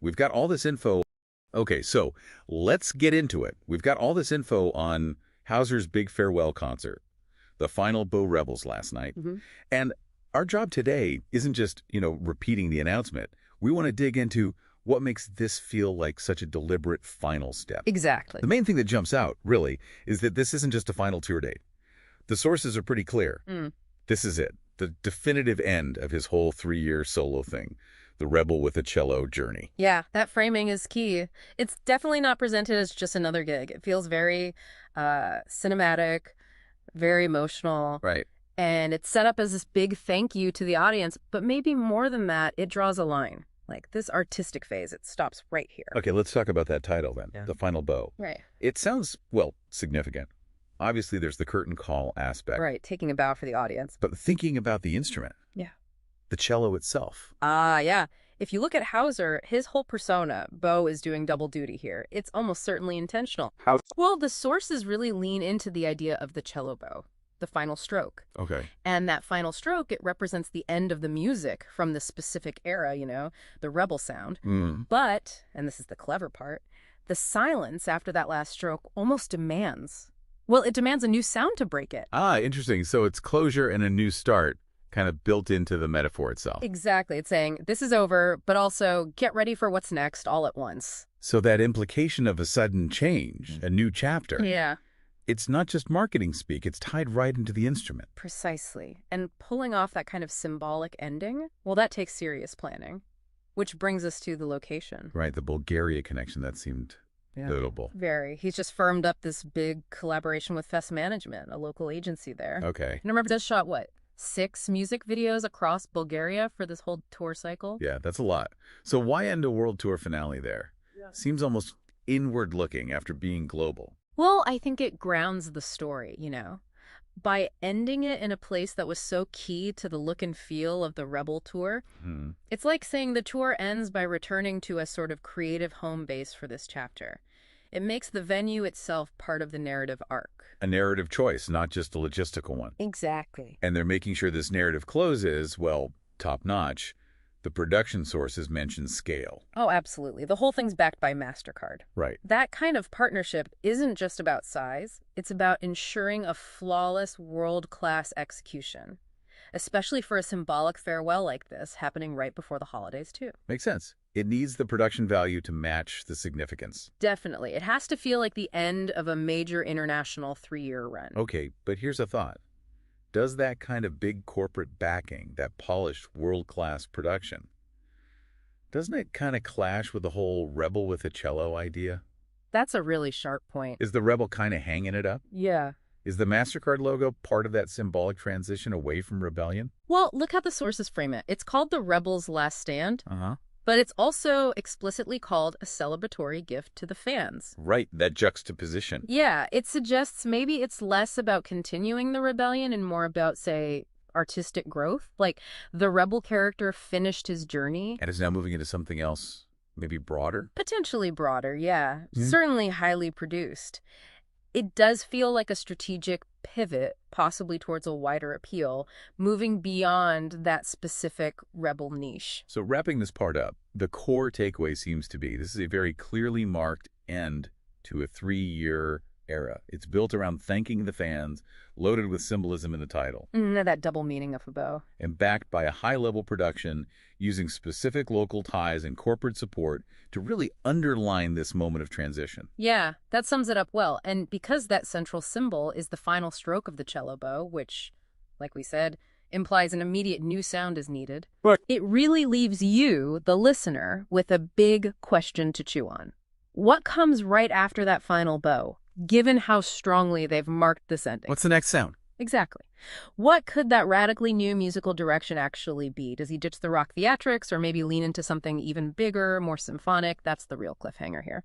We've got all this info. Okay, so let's get into it. We've got all this info on Hauser's big farewell concert, the final Bow Rebels last night. And our job today isn't just, repeating the announcement. We want to dig into what makes this feel like such a deliberate final step. Exactly. The main thing that jumps out, really, is that this isn't just a final tour date. The sources are pretty clear. This is it, the definitive end of his whole 3-year solo thing, the Rebel with a Cello journey. Yeah, that framing is key. It's definitely not presented as just another gig. It feels very cinematic, very emotional. Right. And it's set up as this big thank you to the audience, but maybe more than that, it draws a line. Like this artistic phase, it stops right here. Okay, let's talk about that title then, The Final Bow. Right. It sounds, well, significant. Obviously, there's the curtain call aspect. Right, taking a bow for the audience. But thinking about the instrument. Yeah. The cello itself. Yeah. If you look at Hauser, his whole persona, Bo is doing double duty here. It's almost certainly intentional. How? Well, the sources really lean into the idea of the cello bow, the final stroke. Okay. And that final stroke, it represents the end of the music from the specific era, the rebel sound. But, and this is the clever part, the silence after that last stroke almost demands. Well, it demands a new sound to break it. Interesting. So it's closure and a new start kind of built into the metaphor itself. Exactly. It's saying, this is over, but also get ready for what's next all at once. So that implication of a sudden change, a new chapter. Yeah. It's not just marketing speak, it's tied right into the instrument. Precisely. And pulling off that kind of symbolic ending, well, that takes serious planning. Which brings us to the location. Right, the Bulgaria connection, that seemed notable. Very. He's just firmed up this big collaboration with Fest Management, a local agency there. Okay. And remember, this shot, 6 music videos across Bulgaria for this whole tour cycle? Yeah, that's a lot. So why end a world tour finale there? Seems almost inward-looking after being global. Well, I think it grounds the story, By ending it in a place that was so key to the look and feel of the Rebel tour, it's like saying the tour ends by returning to a sort of creative home base for this chapter. It makes the venue itself part of the narrative arc. A narrative choice, not just a logistical one. Exactly. And they're making sure this narrative closes, well, top-notch. The production sources mention scale. Oh, absolutely. The whole thing's backed by MasterCard. Right. That kind of partnership isn't just about size. It's about ensuring a flawless, world-class execution, especially for a symbolic farewell like this happening right before the holidays, too. Makes sense. It needs the production value to match the significance. Definitely. It has to feel like the end of a major international 3-year run. Okay, but here's a thought. Does that kind of big corporate backing, that polished world-class production, doesn't it kind of clash with the whole Rebel with a Cello idea? That's a really sharp point. Is the Rebel kind of hanging it up? Yeah. Is the MasterCard logo part of that symbolic transition away from rebellion? Well, look how the sources frame it. It's called the Rebel's Last Stand. But it's also explicitly called a celebratory gift to the fans. Right, that juxtaposition. Yeah, it suggests maybe it's less about continuing the rebellion and more about, say, artistic growth. Like, the rebel character finished his journey. And is now moving into something else, maybe broader? Potentially broader, yeah. Certainly highly produced. It does feel like a strategic pivot, possibly towards a wider appeal, moving beyond that specific rebel niche. So wrapping this part up, the core takeaway seems to be this is a very clearly marked end to a 3-year era. It's built around thanking the fans, loaded with symbolism in the title. That double meaning of a bow. And backed by a high-level production using specific local ties and corporate support to really underline this moment of transition. Yeah, that sums it up well. And because that central symbol is the final stroke of the cello bow, which, like we said, implies an immediate new sound is needed, it really leaves you, the listener, with a big question to chew on. What comes right after that final bow, given how strongly they've marked this ending? What's the next sound? Exactly. What could that radically new musical direction actually be? Does he ditch the rock theatrics or maybe lean into something even bigger, more symphonic? That's the real cliffhanger here.